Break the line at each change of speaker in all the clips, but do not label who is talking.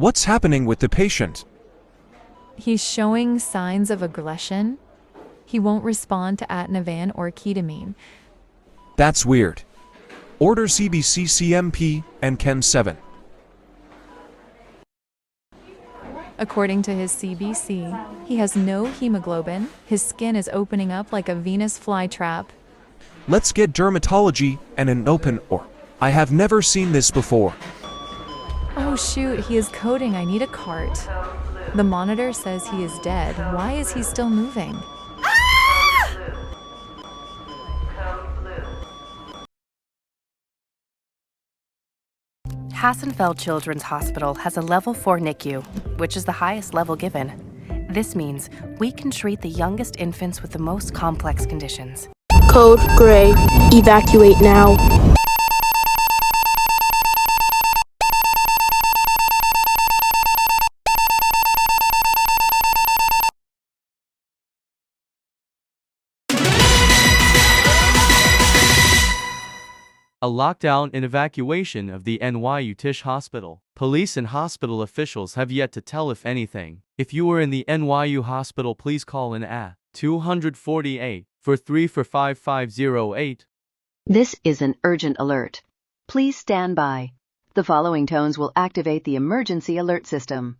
What's happening with the patient?
He's showing signs of aggression. He won't respond to atinavan or ketamine.
That's weird. Order CBC CMP and Ken 7.
According to his CBC, he has no hemoglobin. His skin is opening up like a Venus flytrap.
Let's get dermatology and an open or. I have never seen this before.
Oh shoot, he is coding. I need a cart. The monitor says he is dead. Why is he still moving?
Hassenfeld Children's Hospital has a level 4 NICU, which is the highest level given. This means we can treat the youngest infants with the most complex conditions.
Code Gray. Evacuate now.
A lockdown and evacuation of the NYU Tisch Hospital. Police and hospital officials have yet to tell if anything. If you are in the NYU hospital, please call in at 248 5508.
This is an urgent alert. Please stand by. The following tones will activate the emergency alert system.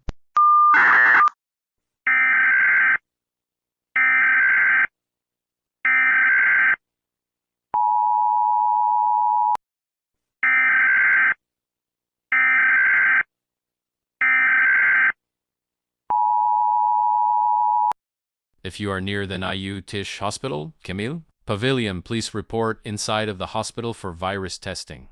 If you are near the NYU Tisch Hospital, Camille, Pavilion, please report inside of the hospital for virus testing.